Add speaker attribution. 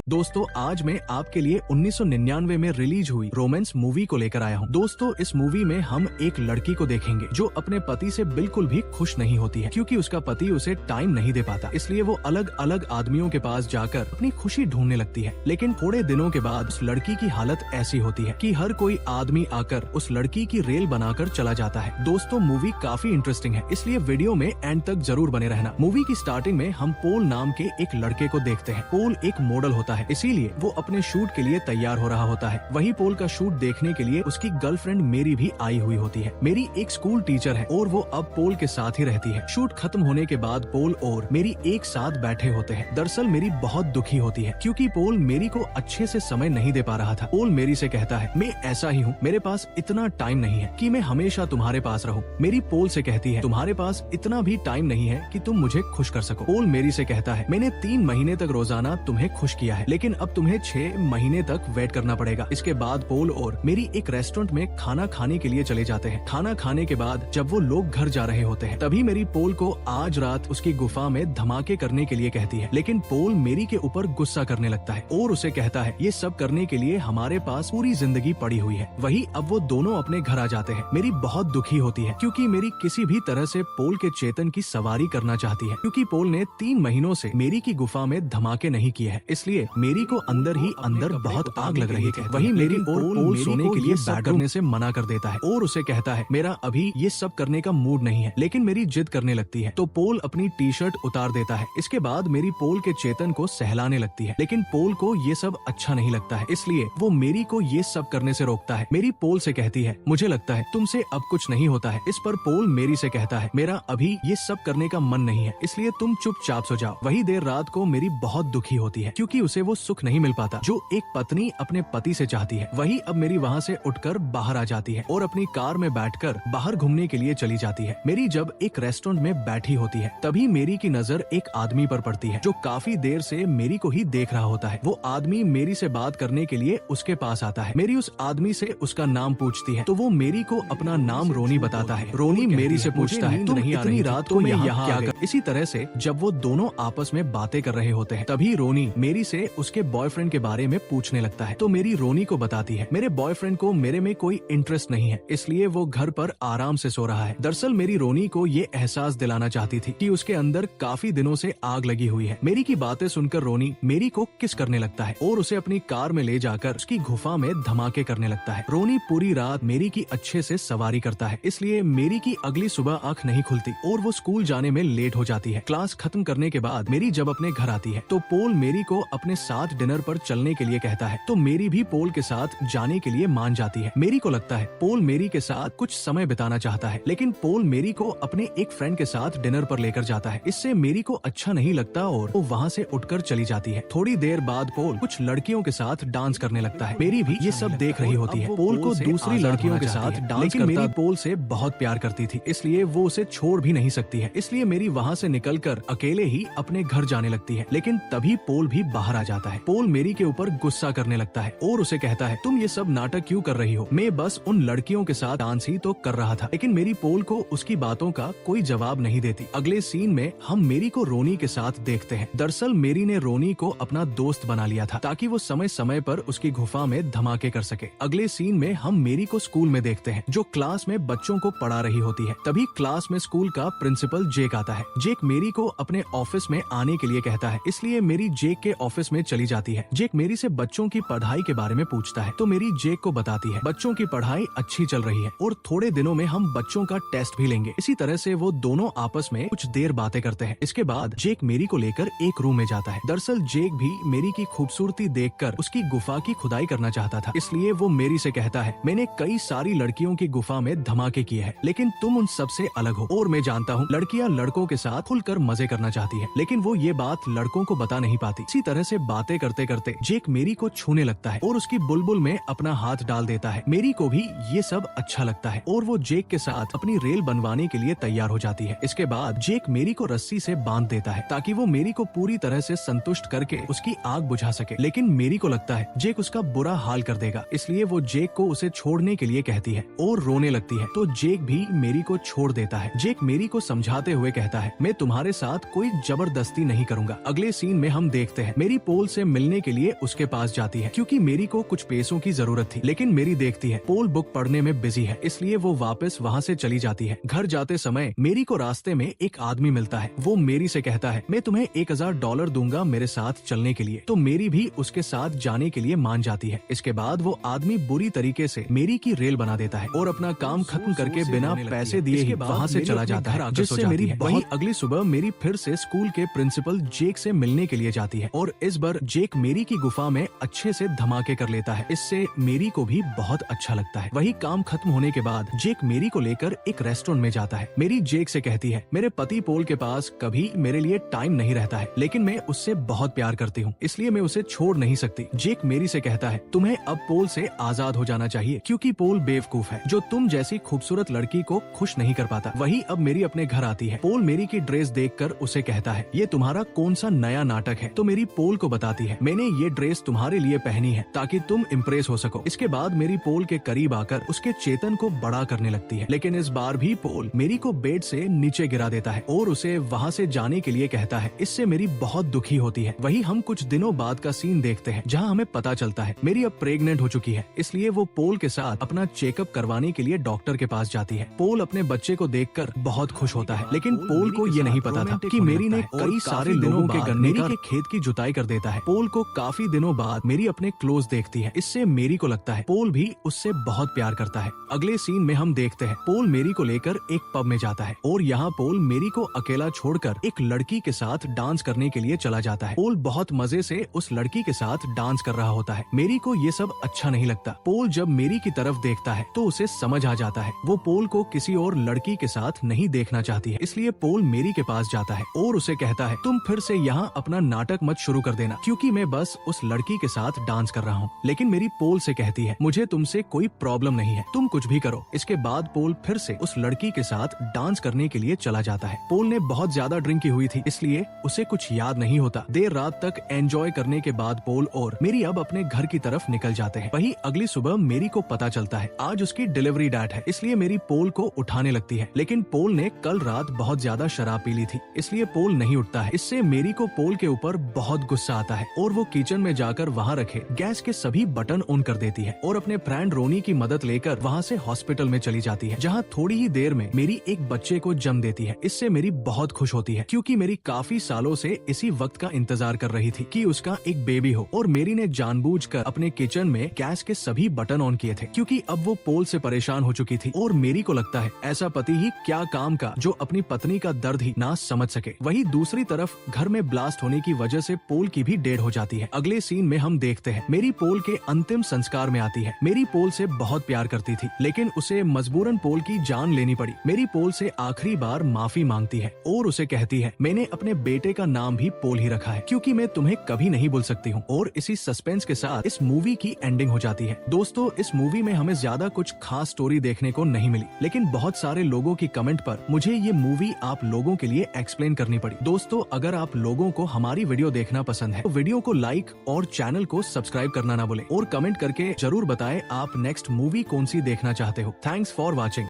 Speaker 1: दोस्तों, आज मैं आपके लिए 1999 में रिलीज हुई रोमांस मूवी को लेकर आया हूँ। दोस्तों, इस मूवी में हम एक लड़की को देखेंगे जो अपने पति से बिल्कुल भी खुश नहीं होती है, क्योंकि उसका पति उसे टाइम नहीं दे पाता। इसलिए वो अलग अलग आदमियों के पास जाकर अपनी खुशी ढूंढने लगती है। लेकिन थोड़े दिनों के बाद उस लड़की की हालत ऐसी होती है कि हर कोई आदमी आकर उस लड़की की रेल बनाकर चला जाता है। दोस्तों, मूवी काफी इंटरेस्टिंग है, इसलिए वीडियो में एंड तक जरूर बने रहना। मूवी की स्टार्टिंग में हम पोल नाम के एक लड़के को देखते हैं। पोल एक मॉडल होता है, इसीलिए वो अपने शूट के लिए तैयार हो रहा होता है। वहीं पोल का शूट देखने के लिए उसकी गर्लफ्रेंड मेरी भी आई हुई होती है। मेरी एक स्कूल टीचर है और वो अब पोल के साथ ही रहती है। शूट खत्म होने के बाद पोल और मेरी एक साथ बैठे होते हैं। दरअसल मेरी बहुत दुखी होती है, क्योंकि पोल मेरी को अच्छे से समय नहीं दे पा रहा था। पोल मेरी से कहता है, मैं ऐसा ही हूँ, मेरे पास इतना टाइम नहीं है कि मैं हमेशा तुम्हारे पास रहूँ। मेरी पोल से कहती है, तुम्हारे पास इतना भी टाइम नहीं है कि तुम मुझे खुश कर सको। पोल मेरी से कहता है, मैंने 3 महीने तक रोजाना तुम्हें खुश किया है, लेकिन अब तुम्हें 6 महीने तक वेट करना पड़ेगा। इसके बाद पोल और मेरी एक रेस्टोरेंट में खाना खाने के लिए चले जाते हैं। खाना खाने के बाद जब वो लोग घर जा रहे होते हैं, तभी मेरी पोल को आज रात उसकी गुफा में धमाके करने के लिए कहती है। लेकिन पोल मेरी के ऊपर गुस्सा करने लगता है और उसे कहता है, ये सब करने के लिए हमारे पास पूरी जिंदगी पड़ी हुई है। वही अब वो दोनों अपने घर आ जाते हैं। मेरी बहुत दुखी होती है, क्योंकि मेरी किसी भी तरह से पोल के चेतन की सवारी करना चाहती है, क्योंकि पोल ने 3 महीनों से मेरी की गुफा में धमाके नहीं किए हैं। इसलिए मेरी को अंदर ही अंदर बहुत आग लग रही थी। वहीं मेरी पोल सोने के लिए बैड करने से मना कर देता है और उसे कहता है, मेरा अभी ये सब करने का मूड नहीं है। लेकिन मेरी जिद करने लगती है, तो पोल अपनी टी-शर्ट उतार देता है। इसके बाद मेरी पोल के चेतन को सहलाने लगती है, लेकिन पोल को ये सब अच्छा नहीं लगता है, इसलिए वो मेरी को ये सब करने से रोकता है। मेरी पोल से कहती है, मुझे लगता है तुमसे अब कुछ नहीं होता है। इस पर पोल मेरी से कहता है, मेरा अभी ये सब करने का मन नहीं है, इसलिए तुम चुपचाप सो जाओ। वही देर रात को मेरी बहुत दुखी होती है, क्योंकि उसे वो सुख नहीं मिल पाता जो एक पत्नी अपने पति से चाहती है। वही अब मेरी वहाँ से उठकर बाहर आ जाती है और अपनी कार में बैठकर बाहर घूमने के लिए चली जाती है। मेरी जब एक रेस्टोरेंट में बैठी होती है, तभी मेरी की नजर एक आदमी पर पड़ती है जो काफी देर से मेरी को ही देख रहा होता है। वो आदमी मेरी से बात करने के लिए उसके पास आता है। मेरी उस आदमी से उसका नाम पूछती है, तो वो मेरी को अपना नाम रोनी बताता है। रोनी मेरी से पूछता है, तुम इतनी रात को यहाँ क्या कर? इसी तरह से जब वो दोनों आपस में बातें कर रहे होते हैं, तभी रोनी मेरी से उसके बॉयफ्रेंड के बारे में पूछने लगता है। तो मेरी रोनी को बताती है, मेरे बॉयफ्रेंड को मेरे में कोई इंटरेस्ट नहीं है, इसलिए वो घर पर आराम से सो रहा है। दरअसल मेरी रोनी को ये एहसास दिलाना चाहती थी कि उसके अंदर काफी दिनों से आग लगी हुई है। मेरी की बातें सुनकर रोनी मेरी को किस करने लगता है और उसे अपनी कार में ले जाकर उसकी गुफा में धमाके करने लगता है। रोनी पूरी रात मेरी की अच्छे से सवारी करता है, इसलिए मेरी की अगली सुबह आँख नहीं खुलती और वो स्कूल जाने में लेट हो जाती है। क्लास खत्म करने के बाद मेरी जब अपने घर आती है, तो पोल मेरी को अपने साथ डिनर पर चलने के लिए कहता है, तो मेरी भी पोल के साथ जाने के लिए मान जाती है। मेरी को लगता है पोल मेरी के साथ कुछ समय बिताना चाहता है, लेकिन पोल मेरी को अपने एक फ्रेंड के साथ डिनर पर लेकर जाता है। इससे मेरी को अच्छा नहीं लगता और वो वहाँ से उठकर चली जाती है। थोड़ी देर बाद पोल कुछ लड़कियों के साथ डांस करने लगता है। मेरी भी ये सब देख रही होती है। पोल को दूसरी लड़कियों के साथ डांस करता, मेरी पोल से बहुत प्यार करती थी, इसलिए वो उसे छोड़ भी नहीं सकती है। इसलिए मेरी वहाँ से निकलकर अकेले ही अपने घर जाने लगती है। लेकिन तभी पोल भी बाहर आ जाता है। पोल मेरी के ऊपर गुस्सा करने लगता है और उसे कहता है, तुम ये सब नाटक क्यों कर रही हो? मैं बस उन लड़कियों के साथ डांस ही तो कर रहा था। लेकिन मेरी पोल को उसकी बातों का कोई जवाब नहीं देती। अगले सीन में हम मेरी को रोनी के साथ देखते हैं। दरअसल मेरी ने रोनी को अपना दोस्त बना लिया था, ताकि वो समय समय पर उसकी गुफा में धमाके कर सके। अगले सीन में हम मेरी को स्कूल में देखते हैं, जो क्लास में बच्चों को पढ़ा रही होती है। तभी क्लास में स्कूल का प्रिंसिपल जेक आता है। जेक मेरी को अपने ऑफिस में आने के लिए कहता है, इसलिए मेरी जेक के ऑफिस में चली जाती है। जेक मेरी से बच्चों की पढ़ाई के बारे में पूछता है, तो मेरी जेक को बताती है, बच्चों की पढ़ाई अच्छी चल रही है और थोड़े दिनों में हम बच्चों का टेस्ट भी लेंगे। इसी तरह से वो दोनों आपस में कुछ देर बातें करते हैं। इसके बाद जेक मेरी को लेकर एक रूम में जाता है। दरअसल जेक भी मेरी की खूबसूरती देखकर उसकी गुफा की खुदाई करना चाहता था, इसलिए वो मेरी से कहता है, मैंने कई सारी लड़कियों की गुफा में धमाके किए हैं, लेकिन तुम उन सबसे अलग हो और मैं जानता हूँ लड़कियाँ लड़कों के साथ खुलकर मजे करना चाहती है, लेकिन वो ये बात लड़कों को बता नहीं पाती। इसी तरह से बातें करते करते जेक मेरी को छूने लगता है और उसकी बुलबुल में अपना हाथ डाल देता है। मेरी को भी ये सब अच्छा लगता है और वो जेक के साथ अपनी रेल बनवाने के लिए तैयार हो जाती है। इसके बाद जेक मेरी को रस्सी से बांध देता है ताकि वो मेरी को पूरी तरह से संतुष्ट करके उसकी आग बुझा सके, लेकिन मेरी को लगता है जेक उसका बुरा हाल कर देगा, इसलिए वो जेक को उसे छोड़ने के लिए कहती है और रोने लगती है। तो जेक भी मेरी को छोड़ देता है। जेक मेरी को समझाते हुए कहता है, मैं तुम्हारे साथ कोई जबरदस्ती नहीं करूंगा। अगले सीन में हम देखते हैं मेरी पोल से मिलने के लिए उसके पास जाती है क्योंकि मेरी को कुछ पैसों की जरूरत थी, लेकिन मेरी देखती है पोल बुक पढ़ने में बिजी है, इसलिए वो वापस वहाँ से चली जाती है। घर जाते समय मेरी को रास्ते में एक आदमी मिलता है। वो मेरी से कहता है, मैं तुम्हें $1000 दूंगा मेरे साथ चलने के लिए। तो मेरी भी उसके साथ जाने के लिए मान जाती है। इसके बाद वो आदमी बुरी तरीके से मेरी की रेल बना देता है और अपना काम खत्म करके बिना पैसे दिए ही वहाँ से चला जाता है, जिससे मेरी वही अगली सुबह मेरी फिर से स्कूल के प्रिंसिपल जेक से मिलने के लिए जाती है और इस बार जेक मेरी की गुफा में अच्छे से धमाके कर लेता है। इससे मेरी को भी बहुत अच्छा लगता है। वही काम खत्म होने के बाद जेक मेरी को लेकर एक रेस्टोरेंट में जाता है। मेरी जेक से कहती है, मेरे पति पोल के पास कभी मेरे लिए टाइम नहीं रहता है, लेकिन मैं उससे बहुत प्यार करती हूँ, इसलिए मैं उसे छोड़ नहीं सकती। जेक मेरी से कहता है, तुम्हें अब पोल से आजाद हो जाना चाहिए क्योंकि पोल बेवकूफ है जो तुम जैसी खूबसूरत लड़की को खुश नहीं कर पाता। वही अब मेरी अपने घर आती है। पोल मेरी की ड्रेस देखकर उसे कहता है, ये तुम्हारा कौन सा नया नाटक है? तो मेरी पोल को बताती है, मैंने ये ड्रेस तुम्हारे लिए पहनी है ताकि तुम इम्प्रेस हो सको। इसके बाद मेरी पोल के करीब आकर उसके चेतन को बड़ा करने लगती है, लेकिन इस बार भी पोल मेरी को बेड से नीचे गिरा देता है और उसे वहाँ से जाने के लिए कहता है। इससे मेरी बहुत दुखी होती है। वही हम कुछ दिनों बाद का सीन देखते हैं जहाँ हमें पता चलता है मेरी अब प्रेग्नेंट हो चुकी है, इसलिए वो पोल के साथ अपना चेकअप करवाने के लिए डॉक्टर के पास जाती है। पोल अपने बच्चे को देखकर बहुत खुश होता है, लेकिन पोल को ये नहीं पता था कि मेरी ने कई सारे दिनों के गन्ने के खेत की जुताई कर देता है। पोल को काफी दिनों बाद मेरी अपने क्लोज देखती है, इससे मेरी को लगता है पोल भी उससे बहुत प्यार करता है। अगले सीन में हम देखते हैं पोल मेरी को लेकर एक पब में जाता है और यहाँ पोल मेरी को अकेला छोड़कर एक लड़की के साथ डांस करने के लिए चला जाता है। पोल बहुत मजे से उस लड़की के साथ डांस कर रहा होता है। मेरी को ये सब अच्छा नहीं लगता। पोल जब मेरी की तरफ देखता है तो उसे समझ आ जाता है वो पोल को किसी और लड़की के साथ नहीं देखना चाहती है, इसलिए पोल मेरी के पास जाता है और उसे कहता है, तुम फिर से यहाँ अपना नाटक मत शुरू कर देना क्योंकि मैं बस उस लड़की के साथ डांस कर रहा हूँ। लेकिन मेरी पोल से कहती है, मुझे तुमसे कोई प्रॉब्लम नहीं है, तुम कुछ भी करो। इसके बाद पोल फिर से उस लड़की के साथ डांस करने के लिए चला जाता है। पोल ने बहुत ज्यादा ड्रिंक की हुई थी, इसलिए उसे कुछ याद नहीं होता। देर रात तक एंजॉय करने के बाद पोल और मेरी अब अपने घर की तरफ निकल जाते हैं। वही अगली सुबह मेरी को पता चलता है आज उसकी डिलीवरी डेट है, इसलिए मेरी पोल को उठाने लगती है, लेकिन पोल ने कल रात बहुत ज्यादा शराब पी ली थी, इसलिए पोल नहीं उठता है। इससे मेरी को पोल के ऊपर बहुत गुस्सा आता है और वो किचन में जाकर वहाँ रखे गैस के सभी बटन ऑन कर देती है और अपने फ्रेंड रोनी की मदद लेकर वहाँ से हॉस्पिटल में चली जाती है, जहाँ थोड़ी ही देर में मेरी एक बच्चे को जन्म देती है। इससे मेरी बहुत खुश होती है क्योंकि मेरी काफी सालों से इसी वक्त का इंतजार कर रही थी कि उसका एक बेबी हो, और मेरी ने जानबूझकर अपने किचन में गैस के सभी बटन ऑन किए थे क्योंकि अब वो पोल से परेशान हो चुकी थी और मेरी को लगता है ऐसा पति ही क्या काम का जो अपनी पत्नी का दर्द ही ना समझ सके। वही दूसरी तरफ घर में ब्लास्ट होने की वजह से पोल की भी डेड हो जाती है। अगले सीन में हम देखते हैं मेरी पोल के अंतिम संस्कार में आती है। मेरी पोल से बहुत प्यार करती थी, लेकिन उसे मजबूरन पोल की जान लेनी पड़ी। मेरी पोल से आखिरी बार माफी मांगती है और उसे कहती है, मैंने अपने बेटे का नाम भी पोल ही रखा है क्योंकि मैं तुम्हें कभी नहीं भूल सकती हूँ। और इसी सस्पेंस के साथ इस मूवी की एंडिंग हो जाती है। दोस्तों, इस मूवी में हमें ज्यादा कुछ खास स्टोरी देखने को नहीं मिली, लेकिन बहुत सारे लोगों की कमेंट पर मुझे ये मूवी आप लोगों के लिए एक्सप्लेन करनी पड़ी। दोस्तों, अगर आप लोगों को हमारी वीडियो देखना पसंद है तो वीडियो को लाइक और चैनल को सब्सक्राइब करना ना भूलें और कमेंट करके जरूर बताएं आप नेक्स्ट मूवी कौन सी देखना चाहते हो। Thanks for watching.